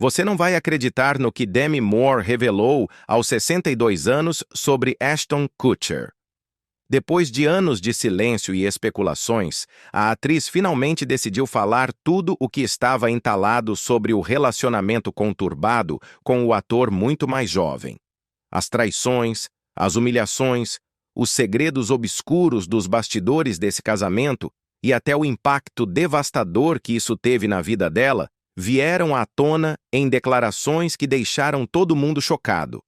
Você não vai acreditar no que Demi Moore revelou aos 62 anos sobre Ashton Kutcher. Depois de anos de silêncio e especulações, a atriz finalmente decidiu falar tudo o que estava entalado sobre o relacionamento conturbado com o ator muito mais jovem. As traições, as humilhações, os segredos obscuros dos bastidores desse casamento e até o impacto devastador que isso teve na vida dela vieram à tona em declarações que deixaram todo mundo chocado.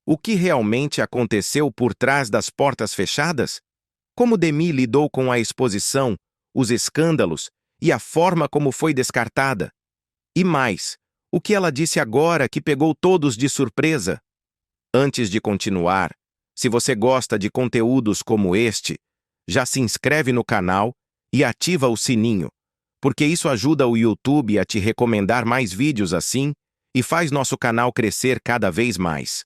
O que realmente aconteceu por trás das portas fechadas? Como Demi lidou com a exposição, os escândalos e a forma como foi descartada? E mais, o que ela disse agora que pegou todos de surpresa? Antes de continuar, se você gosta de conteúdos como este, já se inscreve no canal e ativa o sininho, porque isso ajuda o YouTube a te recomendar mais vídeos assim e faz nosso canal crescer cada vez mais.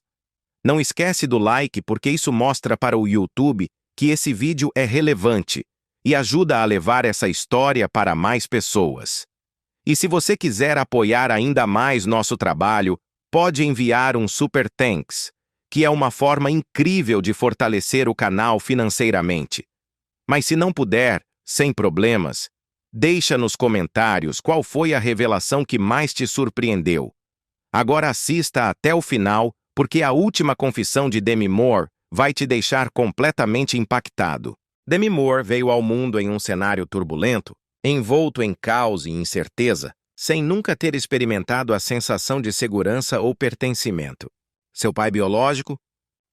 Não esquece do like porque isso mostra para o YouTube que esse vídeo é relevante e ajuda a levar essa história para mais pessoas. E se você quiser apoiar ainda mais nosso trabalho, pode enviar um Super Thanks, que é uma forma incrível de fortalecer o canal financeiramente. Mas se não puder, sem problemas, deixa nos comentários qual foi a revelação que mais te surpreendeu. Agora assista até o final, porque a última confissão de Demi Moore vai te deixar completamente impactado. Demi Moore veio ao mundo em um cenário turbulento, envolto em caos e incerteza, sem nunca ter experimentado a sensação de segurança ou pertencimento. Seu pai biológico,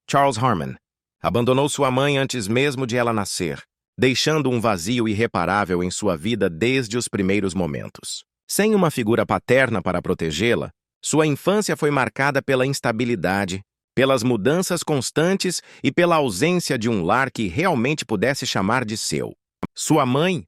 Charles Harmon, abandonou sua mãe antes mesmo de ela nascer, deixando um vazio irreparável em sua vida desde os primeiros momentos. Sem uma figura paterna para protegê-la, sua infância foi marcada pela instabilidade, pelas mudanças constantes e pela ausência de um lar que realmente pudesse chamar de seu. Sua mãe,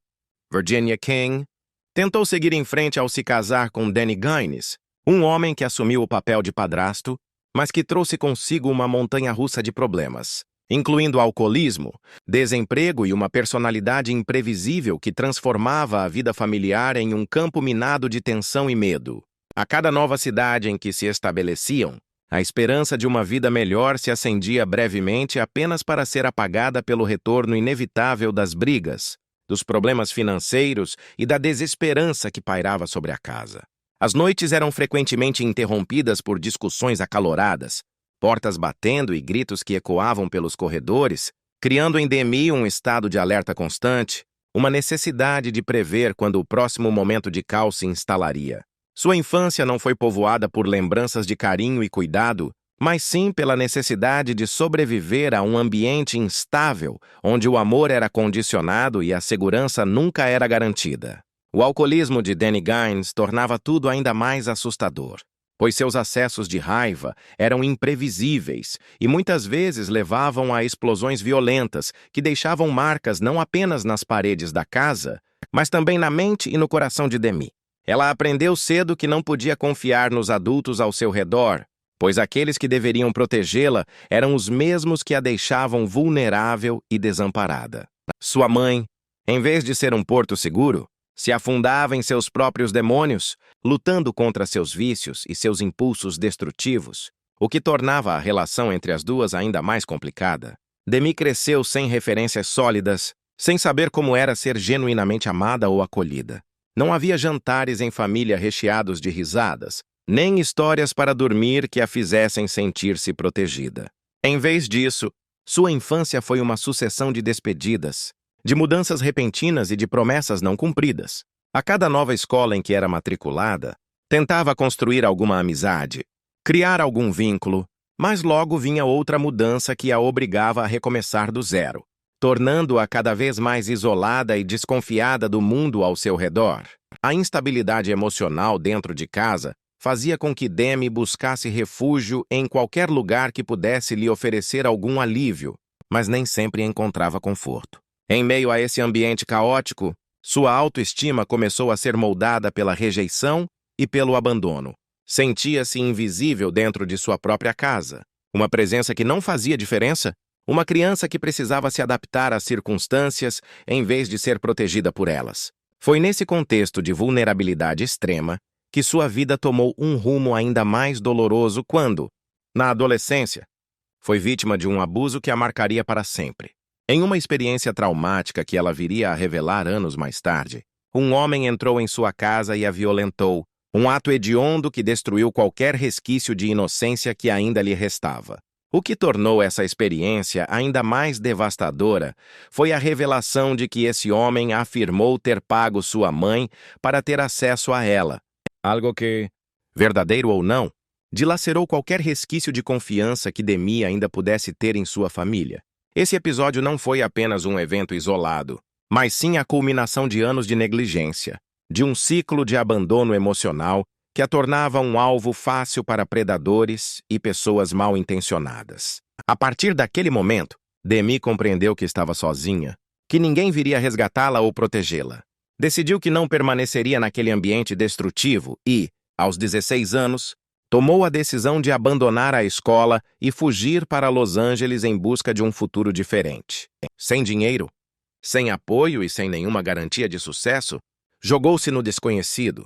Virginia King, tentou seguir em frente ao se casar com Danny Gaines, um homem que assumiu o papel de padrasto, mas que trouxe consigo uma montanha-russa de problemas, incluindo alcoolismo, desemprego e uma personalidade imprevisível que transformava a vida familiar em um campo minado de tensão e medo. A cada nova cidade em que se estabeleciam, a esperança de uma vida melhor se acendia brevemente apenas para ser apagada pelo retorno inevitável das brigas, dos problemas financeiros e da desesperança que pairava sobre a casa. As noites eram frequentemente interrompidas por discussões acaloradas, portas batendo e gritos que ecoavam pelos corredores, criando em Demi um estado de alerta constante, uma necessidade de prever quando o próximo momento de caos se instalaria. Sua infância não foi povoada por lembranças de carinho e cuidado, mas sim pela necessidade de sobreviver a um ambiente instável, onde o amor era condicionado e a segurança nunca era garantida. O alcoolismo de Danny Gaines tornava tudo ainda mais assustador, pois seus acessos de raiva eram imprevisíveis e muitas vezes levavam a explosões violentas que deixavam marcas não apenas nas paredes da casa, mas também na mente e no coração de Demi. Ela aprendeu cedo que não podia confiar nos adultos ao seu redor, pois aqueles que deveriam protegê-la eram os mesmos que a deixavam vulnerável e desamparada. Sua mãe, em vez de ser um porto seguro, se afundava em seus próprios demônios, lutando contra seus vícios e seus impulsos destrutivos, o que tornava a relação entre as duas ainda mais complicada. Demi cresceu sem referências sólidas, sem saber como era ser genuinamente amada ou acolhida. Não havia jantares em família recheados de risadas, nem histórias para dormir que a fizessem sentir-se protegida. Em vez disso, sua infância foi uma sucessão de despedidas, de mudanças repentinas e de promessas não cumpridas. A cada nova escola em que era matriculada, tentava construir alguma amizade, criar algum vínculo, mas logo vinha outra mudança que a obrigava a recomeçar do zero, tornando-a cada vez mais isolada e desconfiada do mundo ao seu redor. A instabilidade emocional dentro de casa fazia com que Demi buscasse refúgio em qualquer lugar que pudesse lhe oferecer algum alívio, mas nem sempre encontrava conforto. Em meio a esse ambiente caótico, sua autoestima começou a ser moldada pela rejeição e pelo abandono. Sentia-se invisível dentro de sua própria casa, uma presença que não fazia diferença, uma criança que precisava se adaptar às circunstâncias em vez de ser protegida por elas. Foi nesse contexto de vulnerabilidade extrema que sua vida tomou um rumo ainda mais doloroso quando, na adolescência, foi vítima de um abuso que a marcaria para sempre. Em uma experiência traumática que ela viria a revelar anos mais tarde, um homem entrou em sua casa e a violentou, um ato hediondo que destruiu qualquer resquício de inocência que ainda lhe restava. O que tornou essa experiência ainda mais devastadora foi a revelação de que esse homem afirmou ter pago sua mãe para ter acesso a ela. Algo que, verdadeiro ou não, dilacerou qualquer resquício de confiança que Demi ainda pudesse ter em sua família. Esse episódio não foi apenas um evento isolado, mas sim a culminação de anos de negligência, de um ciclo de abandono emocional que a tornava um alvo fácil para predadores e pessoas mal intencionadas. A partir daquele momento, Demi compreendeu que estava sozinha, que ninguém viria resgatá-la ou protegê-la. Decidiu que não permaneceria naquele ambiente destrutivo e, aos 16 anos, tomou a decisão de abandonar a escola e fugir para Los Angeles em busca de um futuro diferente. Sem dinheiro, sem apoio e sem nenhuma garantia de sucesso, jogou-se no desconhecido,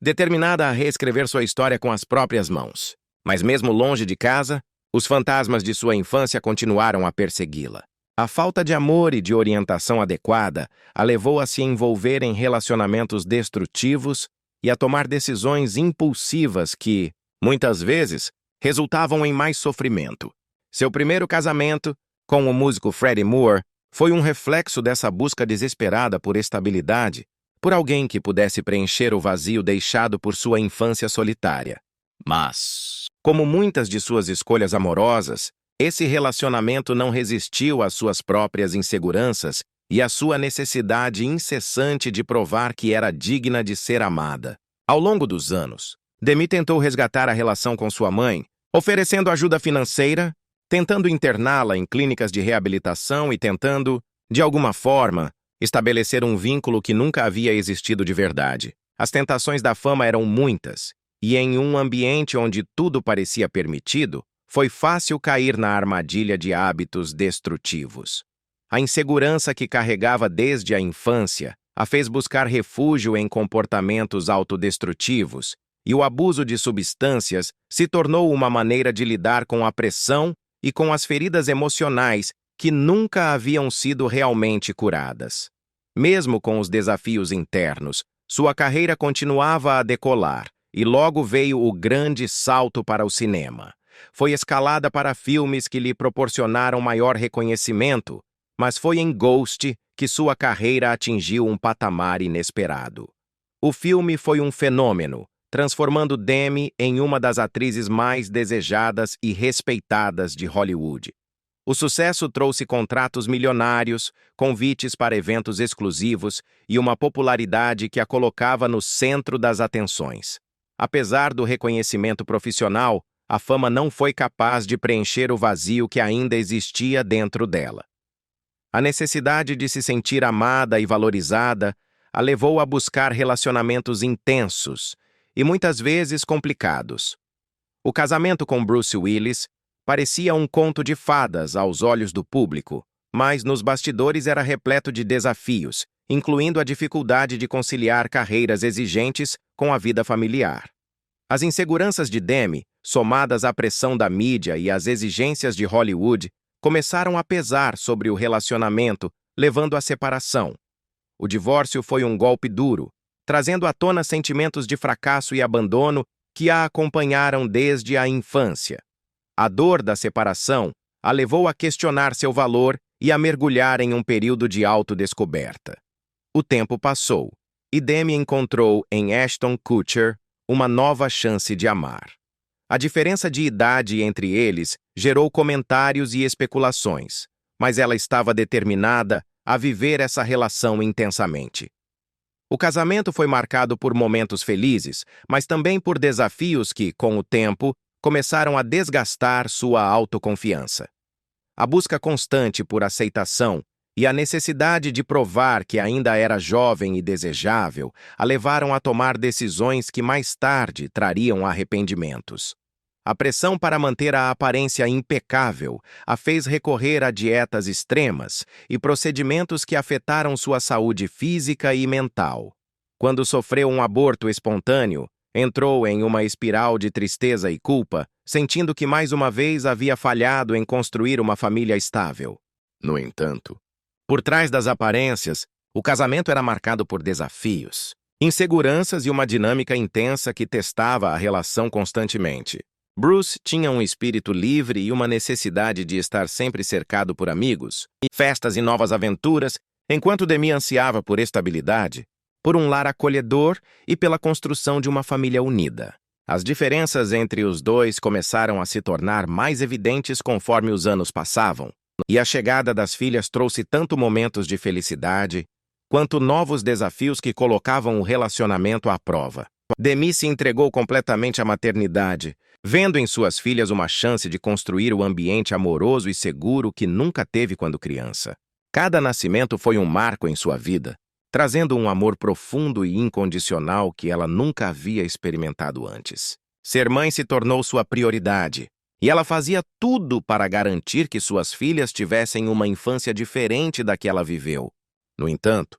determinada a reescrever sua história com as próprias mãos. Mas mesmo longe de casa, os fantasmas de sua infância continuaram a persegui-la. A falta de amor e de orientação adequada a levou a se envolver em relacionamentos destrutivos e a tomar decisões impulsivas que, muitas vezes, resultavam em mais sofrimento. Seu primeiro casamento, com o músico Freddie Moore, foi um reflexo dessa busca desesperada por estabilidade, por alguém que pudesse preencher o vazio deixado por sua infância solitária. Mas, como muitas de suas escolhas amorosas, esse relacionamento não resistiu às suas próprias inseguranças e à sua necessidade incessante de provar que era digna de ser amada. Ao longo dos anos, Demi tentou resgatar a relação com sua mãe, oferecendo ajuda financeira, tentando interná-la em clínicas de reabilitação e tentando, de alguma forma, estabelecer um vínculo que nunca havia existido de verdade. As tentações da fama eram muitas, e em um ambiente onde tudo parecia permitido, foi fácil cair na armadilha de hábitos destrutivos. A insegurança que carregava desde a infância a fez buscar refúgio em comportamentos autodestrutivos, e o abuso de substâncias se tornou uma maneira de lidar com a pressão e com as feridas emocionais que nunca haviam sido realmente curadas. Mesmo com os desafios internos, sua carreira continuava a decolar, e logo veio o grande salto para o cinema. Foi escalada para filmes que lhe proporcionaram maior reconhecimento, mas foi em Ghost que sua carreira atingiu um patamar inesperado. O filme foi um fenômeno, transformando Demi em uma das atrizes mais desejadas e respeitadas de Hollywood. O sucesso trouxe contratos milionários, convites para eventos exclusivos e uma popularidade que a colocava no centro das atenções. Apesar do reconhecimento profissional, a fama não foi capaz de preencher o vazio que ainda existia dentro dela. A necessidade de se sentir amada e valorizada a levou a buscar relacionamentos intensos e muitas vezes complicados. O casamento com Bruce Willis parecia um conto de fadas aos olhos do público, mas nos bastidores era repleto de desafios, incluindo a dificuldade de conciliar carreiras exigentes com a vida familiar. As inseguranças de Demi, somadas à pressão da mídia e às exigências de Hollywood, começaram a pesar sobre o relacionamento, levando à separação. O divórcio foi um golpe duro, trazendo à tona sentimentos de fracasso e abandono que a acompanharam desde a infância. A dor da separação a levou a questionar seu valor e a mergulhar em um período de autodescoberta. O tempo passou, e Demi encontrou em Ashton Kutcher uma nova chance de amar. A diferença de idade entre eles gerou comentários e especulações, mas ela estava determinada a viver essa relação intensamente. O casamento foi marcado por momentos felizes, mas também por desafios que, com o tempo, começaram a desgastar sua autoconfiança. A busca constante por aceitação e a necessidade de provar que ainda era jovem e desejável a levaram a tomar decisões que mais tarde trariam arrependimentos. A pressão para manter a aparência impecável a fez recorrer a dietas extremas e procedimentos que afetaram sua saúde física e mental. Quando sofreu um aborto espontâneo, entrou em uma espiral de tristeza e culpa, sentindo que mais uma vez havia falhado em construir uma família estável. No entanto, por trás das aparências, o casamento era marcado por desafios, inseguranças e uma dinâmica intensa que testava a relação constantemente. Bruce tinha um espírito livre e uma necessidade de estar sempre cercado por amigos, festas e novas aventuras, enquanto Demi ansiava por estabilidade, por um lar acolhedor e pela construção de uma família unida. As diferenças entre os dois começaram a se tornar mais evidentes conforme os anos passavam, e a chegada das filhas trouxe tanto momentos de felicidade quanto novos desafios que colocavam o relacionamento à prova. Demi se entregou completamente à maternidade, vendo em suas filhas uma chance de construir o ambiente amoroso e seguro que nunca teve quando criança. Cada nascimento foi um marco em sua vida, trazendo um amor profundo e incondicional que ela nunca havia experimentado antes. Ser mãe se tornou sua prioridade, e ela fazia tudo para garantir que suas filhas tivessem uma infância diferente da que ela viveu. No entanto,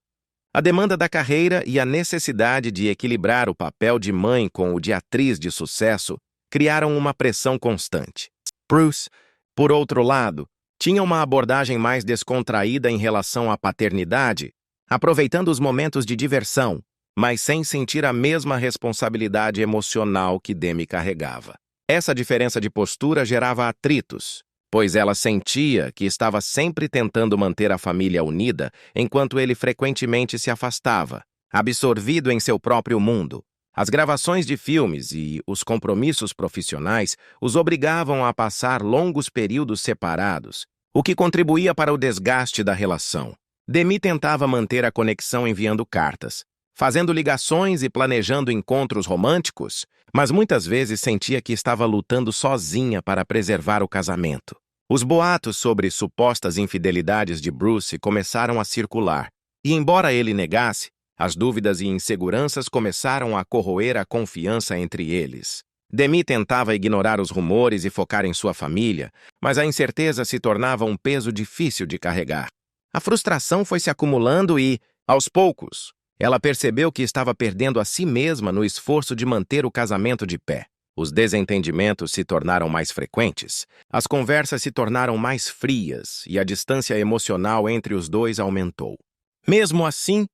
a demanda da carreira e a necessidade de equilibrar o papel de mãe com o de atriz de sucesso criaram uma pressão constante. Bruce, por outro lado, tinha uma abordagem mais descontraída em relação à paternidade, aproveitando os momentos de diversão, mas sem sentir a mesma responsabilidade emocional que Demi carregava. Essa diferença de postura gerava atritos, pois ela sentia que estava sempre tentando manter a família unida, enquanto ele frequentemente se afastava, absorvido em seu próprio mundo. As gravações de filmes e os compromissos profissionais os obrigavam a passar longos períodos separados, o que contribuía para o desgaste da relação. Demi tentava manter a conexão enviando cartas, fazendo ligações e planejando encontros românticos, mas muitas vezes sentia que estava lutando sozinha para preservar o casamento. Os boatos sobre supostas infidelidades de Bruce começaram a circular, e embora ele negasse, as dúvidas e inseguranças começaram a corroer a confiança entre eles. Demi tentava ignorar os rumores e focar em sua família, mas a incerteza se tornava um peso difícil de carregar. A frustração foi se acumulando e, aos poucos, ela percebeu que estava perdendo a si mesma no esforço de manter o casamento de pé. Os desentendimentos se tornaram mais frequentes, as conversas se tornaram mais frias e a distância emocional entre os dois aumentou. Mesmo assim,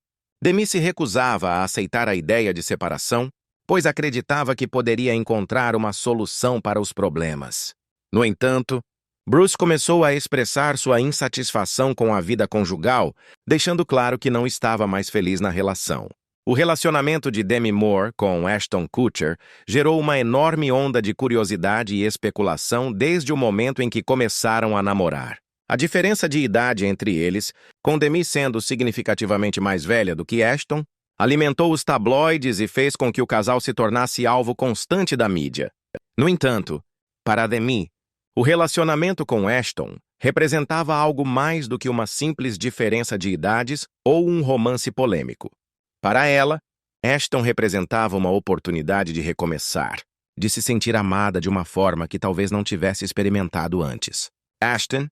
Demi se recusava a aceitar a ideia de separação, pois acreditava que poderia encontrar uma solução para os problemas. No entanto, Bruce começou a expressar sua insatisfação com a vida conjugal, deixando claro que não estava mais feliz na relação. O relacionamento de Demi Moore com Ashton Kutcher gerou uma enorme onda de curiosidade e especulação desde o momento em que começaram a namorar. A diferença de idade entre eles, com Demi sendo significativamente mais velha do que Ashton, alimentou os tabloides e fez com que o casal se tornasse alvo constante da mídia. No entanto, para Demi, o relacionamento com Ashton representava algo mais do que uma simples diferença de idades ou um romance polêmico. Para ela, Ashton representava uma oportunidade de recomeçar, de se sentir amada de uma forma que talvez não tivesse experimentado antes. Ashton,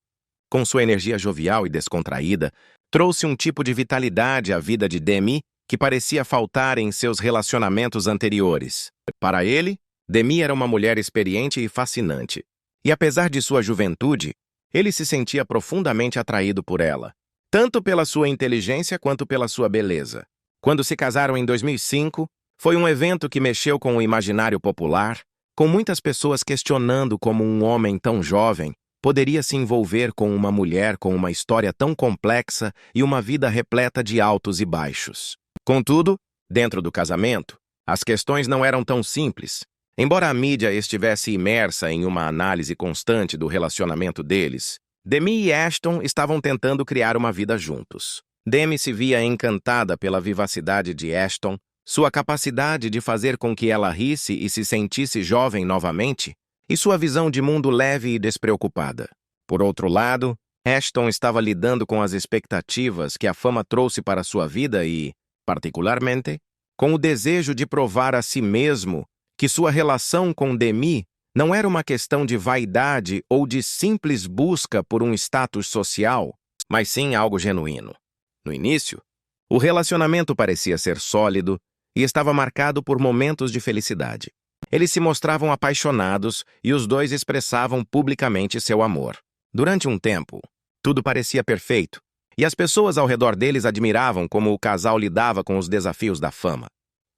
com sua energia jovial e descontraída, trouxe um tipo de vitalidade à vida de Demi que parecia faltar em seus relacionamentos anteriores. Para ele, Demi era uma mulher experiente e fascinante, e apesar de sua juventude, ele se sentia profundamente atraído por ela, tanto pela sua inteligência quanto pela sua beleza. Quando se casaram em 2005, foi um evento que mexeu com o imaginário popular, com muitas pessoas questionando como um homem tão jovem poderia se envolver com uma mulher com uma história tão complexa e uma vida repleta de altos e baixos. Contudo, dentro do casamento, as questões não eram tão simples. Embora a mídia estivesse imersa em uma análise constante do relacionamento deles, Demi e Ashton estavam tentando criar uma vida juntos. Demi se via encantada pela vivacidade de Ashton, sua capacidade de fazer com que ela risse e se sentisse jovem novamente, e sua visão de mundo leve e despreocupada. Por outro lado, Ashton estava lidando com as expectativas que a fama trouxe para sua vida e, particularmente, com o desejo de provar a si mesmo que sua relação com Demi não era uma questão de vaidade ou de simples busca por um status social, mas sim algo genuíno. No início, o relacionamento parecia ser sólido, e estava marcado por momentos de felicidade. Eles se mostravam apaixonados e os dois expressavam publicamente seu amor. Durante um tempo, tudo parecia perfeito, e as pessoas ao redor deles admiravam como o casal lidava com os desafios da fama.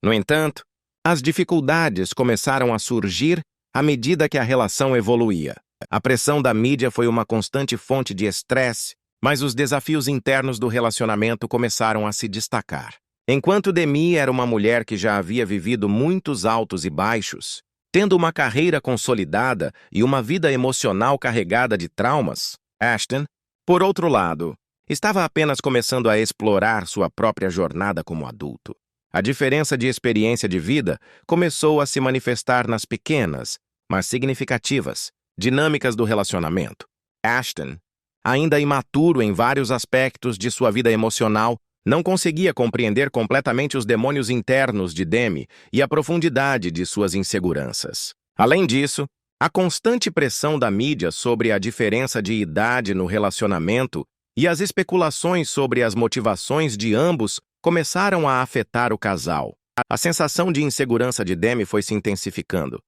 No entanto, as dificuldades começaram a surgir à medida que a relação evoluía. A pressão da mídia foi uma constante fonte de estresse, mas os desafios internos do relacionamento começaram a se destacar. Enquanto Demi era uma mulher que já havia vivido muitos altos e baixos, tendo uma carreira consolidada e uma vida emocional carregada de traumas, Ashton, por outro lado, estava apenas começando a explorar sua própria jornada como adulto. A diferença de experiência de vida começou a se manifestar nas pequenas, mas significativas, dinâmicas do relacionamento. Ashton, ainda imaturo em vários aspectos de sua vida emocional, não conseguia compreender completamente os demônios internos de Demi e a profundidade de suas inseguranças. Além disso, a constante pressão da mídia sobre a diferença de idade no relacionamento e as especulações sobre as motivações de ambos começaram a afetar o casal. A sensação de insegurança de Demi foi se intensificando.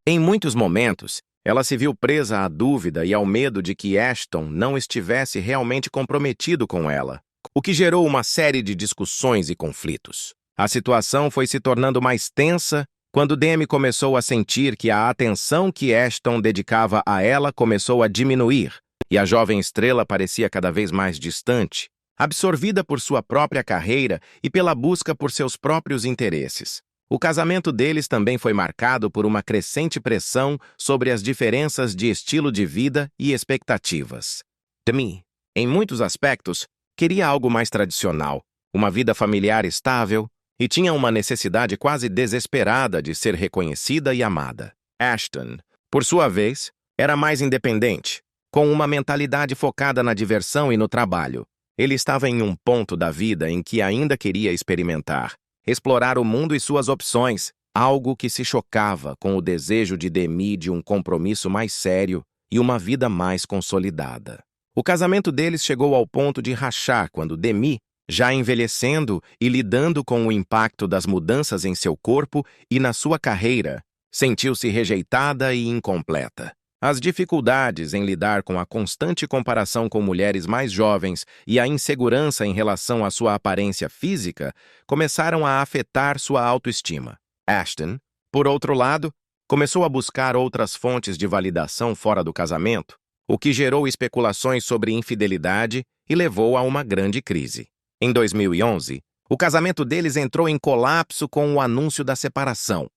Em muitos momentos, ela se viu presa à dúvida e ao medo de que Ashton não estivesse realmente comprometido com ela, o que gerou uma série de discussões e conflitos. A situação foi se tornando mais tensa quando Demi começou a sentir que a atenção que Ashton dedicava a ela começou a diminuir, e a jovem estrela parecia cada vez mais distante, absorvida por sua própria carreira e pela busca por seus próprios interesses. O casamento deles também foi marcado por uma crescente pressão sobre as diferenças de estilo de vida e expectativas. Demi, em muitos aspectos, queria algo mais tradicional, uma vida familiar estável, e tinha uma necessidade quase desesperada de ser reconhecida e amada. Ashton, por sua vez, era mais independente, com uma mentalidade focada na diversão e no trabalho. Ele estava em um ponto da vida em que ainda queria experimentar, explorar o mundo e suas opções, algo que se chocava com o desejo de Demi de um compromisso mais sério e uma vida mais consolidada. O casamento deles chegou ao ponto de rachar quando Demi, já envelhecendo e lidando com o impacto das mudanças em seu corpo e na sua carreira, sentiu-se rejeitada e incompleta. As dificuldades em lidar com a constante comparação com mulheres mais jovens e a insegurança em relação à sua aparência física começaram a afetar sua autoestima. Ashton, por outro lado, começou a buscar outras fontes de validação fora do casamento, o que gerou especulações sobre infidelidade e levou a uma grande crise. Em 2011, o casamento deles entrou em colapso com o anúncio da separação.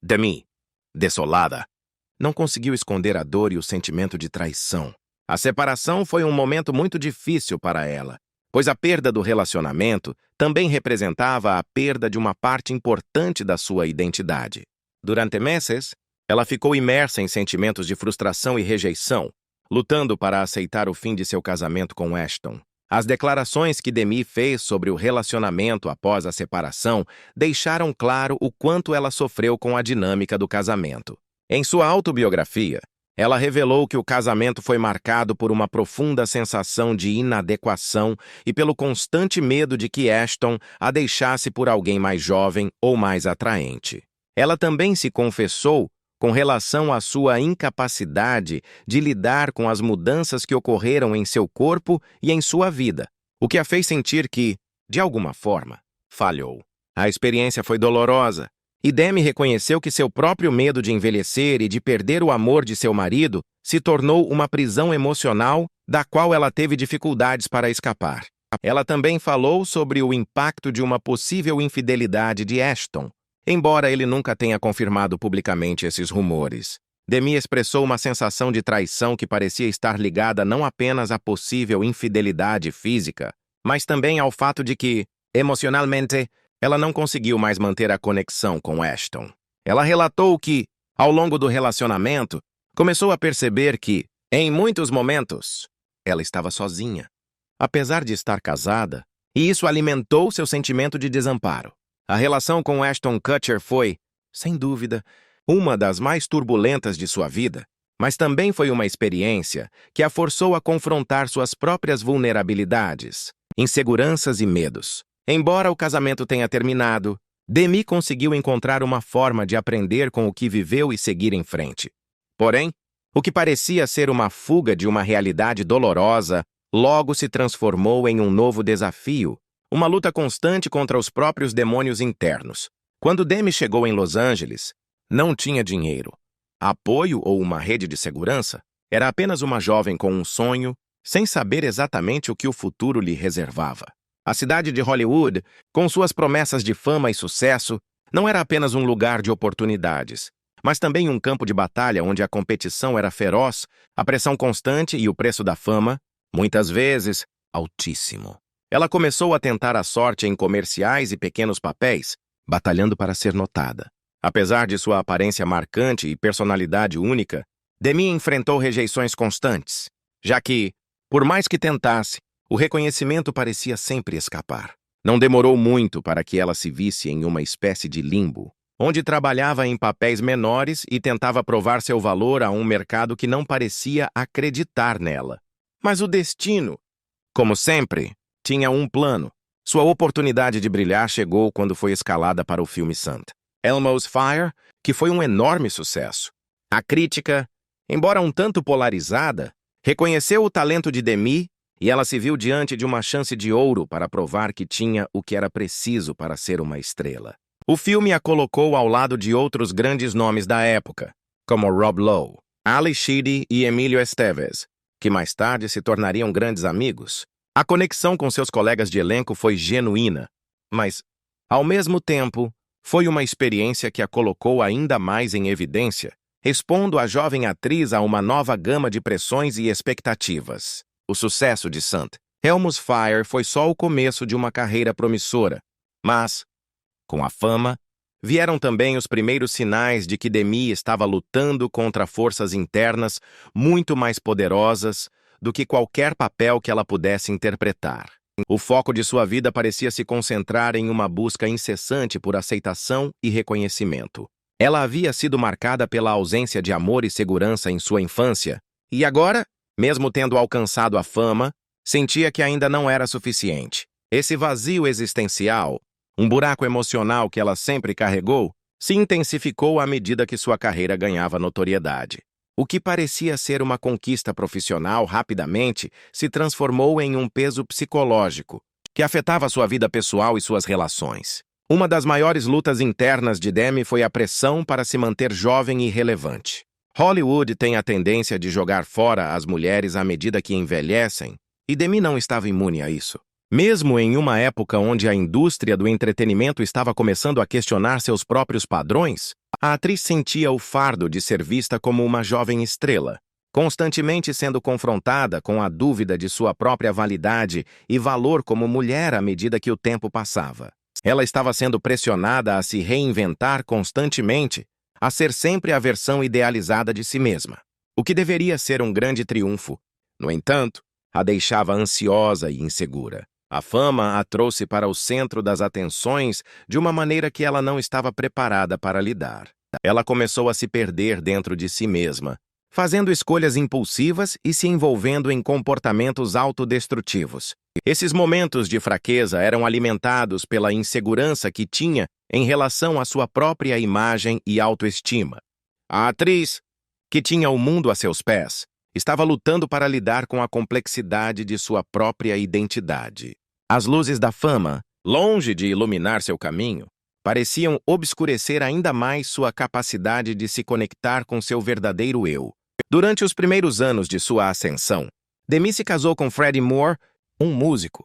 Demi, desolada, não conseguiu esconder a dor e o sentimento de traição. A separação foi um momento muito difícil para ela, pois a perda do relacionamento também representava a perda de uma parte importante da sua identidade. Durante meses, ela ficou imersa em sentimentos de frustração e rejeição, lutando para aceitar o fim de seu casamento com Ashton. As declarações que Demi fez sobre o relacionamento após a separação deixaram claro o quanto ela sofreu com a dinâmica do casamento. Em sua autobiografia, ela revelou que o casamento foi marcado por uma profunda sensação de inadequação e pelo constante medo de que Ashton a deixasse por alguém mais jovem ou mais atraente. Ela também se confessou com relação à sua incapacidade de lidar com as mudanças que ocorreram em seu corpo e em sua vida, o que a fez sentir que, de alguma forma, falhou. A experiência foi dolorosa, e Demi reconheceu que seu próprio medo de envelhecer e de perder o amor de seu marido se tornou uma prisão emocional da qual ela teve dificuldades para escapar. Ela também falou sobre o impacto de uma possível infidelidade de Ashton, embora ele nunca tenha confirmado publicamente esses rumores. Demi expressou uma sensação de traição que parecia estar ligada não apenas à possível infidelidade física, mas também ao fato de que, emocionalmente, ela não conseguiu mais manter a conexão com Ashton. Ela relatou que, ao longo do relacionamento, começou a perceber que, em muitos momentos, ela estava sozinha, apesar de estar casada, e isso alimentou seu sentimento de desamparo. A relação com Ashton Kutcher foi, sem dúvida, uma das mais turbulentas de sua vida, mas também foi uma experiência que a forçou a confrontar suas próprias vulnerabilidades, inseguranças e medos. Embora o casamento tenha terminado, Demi conseguiu encontrar uma forma de aprender com o que viveu e seguir em frente. Porém, o que parecia ser uma fuga de uma realidade dolorosa logo se transformou em um novo desafio, uma luta constante contra os próprios demônios internos. Quando Demi chegou em Los Angeles, não tinha dinheiro, apoio ou uma rede de segurança. Era apenas uma jovem com um sonho, sem saber exatamente o que o futuro lhe reservava. A cidade de Hollywood, com suas promessas de fama e sucesso, não era apenas um lugar de oportunidades, mas também um campo de batalha onde a competição era feroz, a pressão constante e o preço da fama, muitas vezes, altíssimo. Ela começou a tentar a sorte em comerciais e pequenos papéis, batalhando para ser notada. Apesar de sua aparência marcante e personalidade única, Demi enfrentou rejeições constantes, já que, por mais que tentasse, o reconhecimento parecia sempre escapar. Não demorou muito para que ela se visse em uma espécie de limbo, onde trabalhava em papéis menores e tentava provar seu valor a um mercado que não parecia acreditar nela. Mas o destino, como sempre, tinha um plano. Sua oportunidade de brilhar chegou quando foi escalada para o filme St. Elmo's Fire, que foi um enorme sucesso. A crítica, embora um tanto polarizada, reconheceu o talento de Demi e ela se viu diante de uma chance de ouro para provar que tinha o que era preciso para ser uma estrela. O filme a colocou ao lado de outros grandes nomes da época, como Rob Lowe, Ali Sheedy e Emilio Estevez, que mais tarde se tornariam grandes amigos. A conexão com seus colegas de elenco foi genuína, mas, ao mesmo tempo, foi uma experiência que a colocou ainda mais em evidência, expondo a jovem atriz a uma nova gama de pressões e expectativas. O sucesso de St. Elmo's Fire foi só o começo de uma carreira promissora, mas, com a fama, vieram também os primeiros sinais de que Demi estava lutando contra forças internas muito mais poderosas do que qualquer papel que ela pudesse interpretar. O foco de sua vida parecia se concentrar em uma busca incessante por aceitação e reconhecimento. Ela havia sido marcada pela ausência de amor e segurança em sua infância, e agora, mesmo tendo alcançado a fama, sentia que ainda não era suficiente. Esse vazio existencial, um buraco emocional que ela sempre carregou, se intensificou à medida que sua carreira ganhava notoriedade. O que parecia ser uma conquista profissional rapidamente se transformou em um peso psicológico, que afetava sua vida pessoal e suas relações. Uma das maiores lutas internas de Demi foi a pressão para se manter jovem e relevante. Hollywood tem a tendência de jogar fora as mulheres à medida que envelhecem, e Demi não estava imune a isso. Mesmo em uma época onde a indústria do entretenimento estava começando a questionar seus próprios padrões, a atriz sentia o fardo de ser vista como uma jovem estrela, constantemente sendo confrontada com a dúvida de sua própria validade e valor como mulher à medida que o tempo passava. Ela estava sendo pressionada a se reinventar constantemente, a ser sempre a versão idealizada de si mesma, o que deveria ser um grande triunfo. No entanto, a deixava ansiosa e insegura. A fama a trouxe para o centro das atenções de uma maneira que ela não estava preparada para lidar. Ela começou a se perder dentro de si mesma, fazendo escolhas impulsivas e se envolvendo em comportamentos autodestrutivos. Esses momentos de fraqueza eram alimentados pela insegurança que tinha em relação à sua própria imagem e autoestima. A atriz, que tinha o mundo a seus pés, estava lutando para lidar com a complexidade de sua própria identidade. As luzes da fama, longe de iluminar seu caminho, pareciam obscurecer ainda mais sua capacidade de se conectar com seu verdadeiro eu. Durante os primeiros anos de sua ascensão, Demi se casou com Freddie Moore, um músico.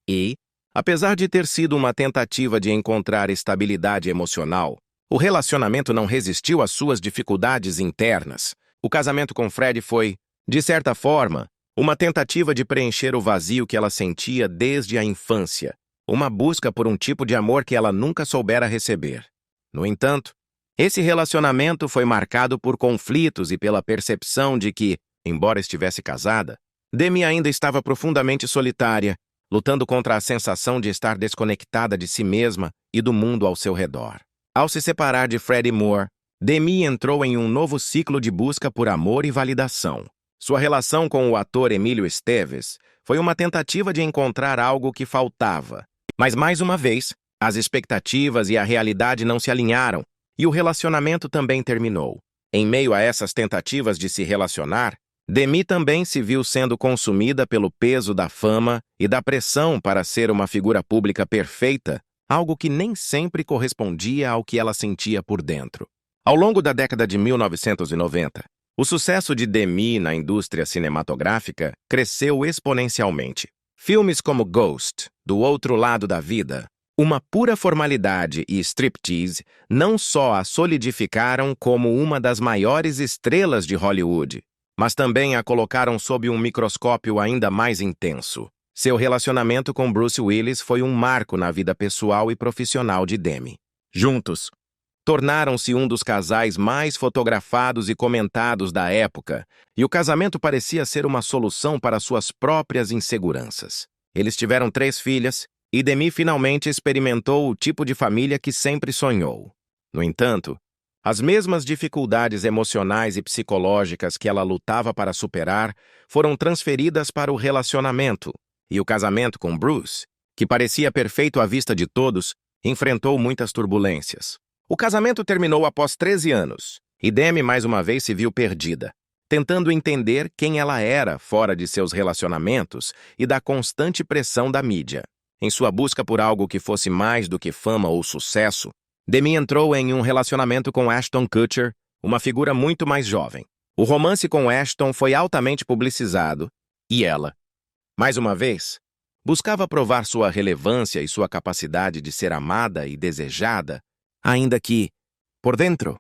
E, apesar de ter sido uma tentativa de encontrar estabilidade emocional, o relacionamento não resistiu às suas dificuldades internas. O casamento com Freddie foi, de certa forma, uma tentativa de preencher o vazio que ela sentia desde a infância, uma busca por um tipo de amor que ela nunca soubera receber. No entanto, esse relacionamento foi marcado por conflitos e pela percepção de que, embora estivesse casada, Demi ainda estava profundamente solitária, lutando contra a sensação de estar desconectada de si mesma e do mundo ao seu redor. Ao se separar de Freddie Moore, Demi entrou em um novo ciclo de busca por amor e validação. Sua relação com o ator Emilio Estevez foi uma tentativa de encontrar algo que faltava. Mas, mais uma vez, As expectativas e a realidade não se alinharam, e o relacionamento também terminou. Em meio a essas tentativas de se relacionar, Demi também se viu sendo consumida pelo peso da fama e da pressão para ser uma figura pública perfeita, algo que nem sempre correspondia ao que ela sentia por dentro. Ao longo da década de 1990, o sucesso de Demi na indústria cinematográfica cresceu exponencialmente. Filmes como Ghost, Do Outro Lado da Vida, uma pura formalidade e striptease não só a solidificaram como uma das maiores estrelas de Hollywood, mas também a colocaram sob um microscópio ainda mais intenso. Seu relacionamento com Bruce Willis foi um marco na vida pessoal e profissional de Demi. Juntos, tornaram-se um dos casais mais fotografados e comentados da época, e o casamento parecia ser uma solução para suas próprias inseguranças. Eles tiveram 3 filhas, e Demi finalmente experimentou o tipo de família que sempre sonhou. No entanto, as mesmas dificuldades emocionais e psicológicas que ela lutava para superar foram transferidas para o relacionamento, e o casamento com Bruce, que parecia perfeito à vista de todos, enfrentou muitas turbulências. O casamento terminou após 13 anos, e Demi mais uma vez se viu perdida, tentando entender quem ela era fora de seus relacionamentos e da constante pressão da mídia. Em sua busca por algo que fosse mais do que fama ou sucesso, Demi entrou em um relacionamento com Ashton Kutcher, uma figura muito mais jovem. O romance com Ashton foi altamente publicizado, e ela, mais uma vez, buscava provar sua relevância e sua capacidade de ser amada e desejada, ainda que, por dentro,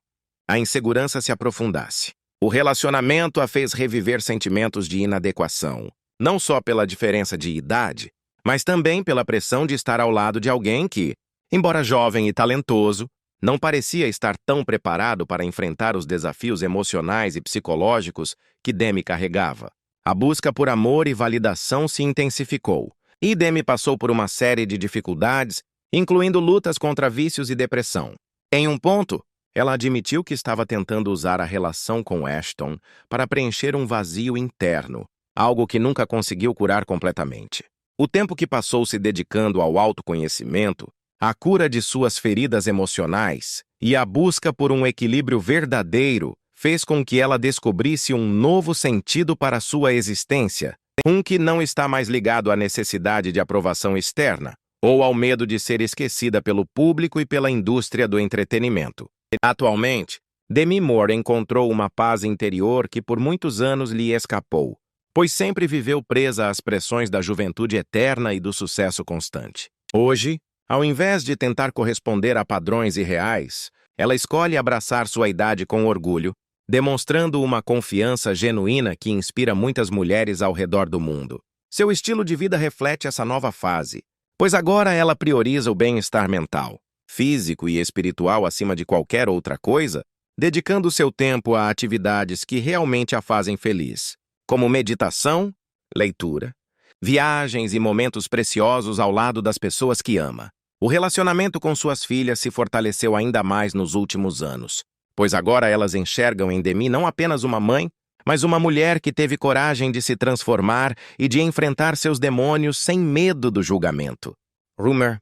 a insegurança se aprofundasse. O relacionamento a fez reviver sentimentos de inadequação, não só pela diferença de idade, mas também pela pressão de estar ao lado de alguém que, embora jovem e talentoso, não parecia estar tão preparado para enfrentar os desafios emocionais e psicológicos que Demi carregava. A busca por amor e validação se intensificou, e Demi passou por uma série de dificuldades, incluindo lutas contra vícios e depressão. Em um ponto, ela admitiu que estava tentando usar a relação com Ashton para preencher um vazio interno, algo que nunca conseguiu curar completamente. O tempo que passou se dedicando ao autoconhecimento, à cura de suas feridas emocionais e à busca por um equilíbrio verdadeiro fez com que ela descobrisse um novo sentido para sua existência, um que não está mais ligado à necessidade de aprovação externa ou ao medo de ser esquecida pelo público e pela indústria do entretenimento. Atualmente, Demi Moore encontrou uma paz interior que por muitos anos lhe escapou, pois sempre viveu presa às pressões da juventude eterna e do sucesso constante. Hoje, ao invés de tentar corresponder a padrões irreais, ela escolhe abraçar sua idade com orgulho, demonstrando uma confiança genuína que inspira muitas mulheres ao redor do mundo. Seu estilo de vida reflete essa nova fase, pois agora ela prioriza o bem-estar mental, físico e espiritual acima de qualquer outra coisa, dedicando seu tempo a atividades que realmente a fazem feliz, como meditação, leitura, viagens e momentos preciosos ao lado das pessoas que ama. O relacionamento com suas filhas se fortaleceu ainda mais nos últimos anos, pois agora elas enxergam em Demi não apenas uma mãe, mas uma mulher que teve coragem de se transformar e de enfrentar seus demônios sem medo do julgamento. Rumor,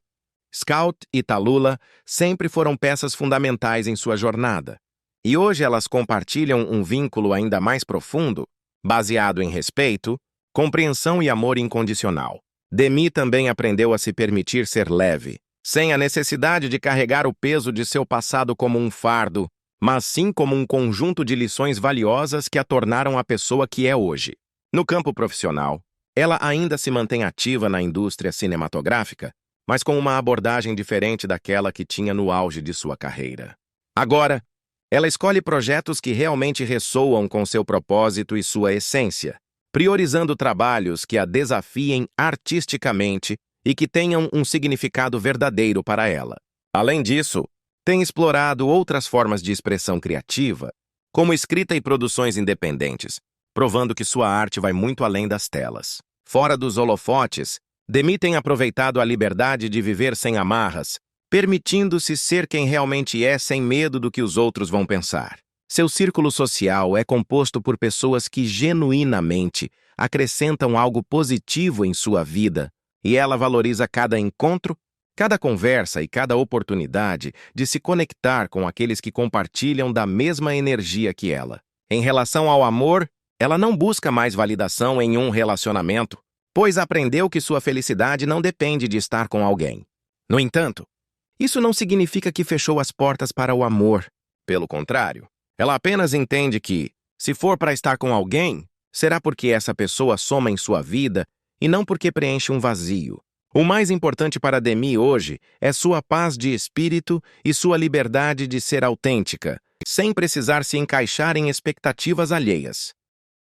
Scout e Tallulah sempre foram peças fundamentais em sua jornada, e hoje elas compartilham um vínculo ainda mais profundo, baseado em respeito, compreensão e amor incondicional. Demi também aprendeu a se permitir ser leve, sem a necessidade de carregar o peso de seu passado como um fardo, mas sim como um conjunto de lições valiosas que a tornaram a pessoa que é hoje. No campo profissional, ela ainda se mantém ativa na indústria cinematográfica, mas com uma abordagem diferente daquela que tinha no auge de sua carreira. Agora, ela escolhe projetos que realmente ressoam com seu propósito e sua essência, priorizando trabalhos que a desafiem artisticamente e que tenham um significado verdadeiro para ela. Além disso, tem explorado outras formas de expressão criativa, como escrita e produções independentes, provando que sua arte vai muito além das telas. Fora dos holofotes, Demi tem aproveitado a liberdade de viver sem amarras, permitindo-se ser quem realmente é sem medo do que os outros vão pensar. Seu círculo social é composto por pessoas que genuinamente acrescentam algo positivo em sua vida, e ela valoriza cada encontro Cada conversa e cada oportunidade de se conectar com aqueles que compartilham da mesma energia que ela. Em relação ao amor, ela não busca mais validação em um relacionamento, pois aprendeu que sua felicidade não depende de estar com alguém. No entanto, isso não significa que fechou as portas para o amor. Pelo contrário, ela apenas entende que, se for para estar com alguém, será porque essa pessoa soma em sua vida e não porque preenche um vazio. O mais importante para Demi hoje é sua paz de espírito e sua liberdade de ser autêntica, sem precisar se encaixar em expectativas alheias.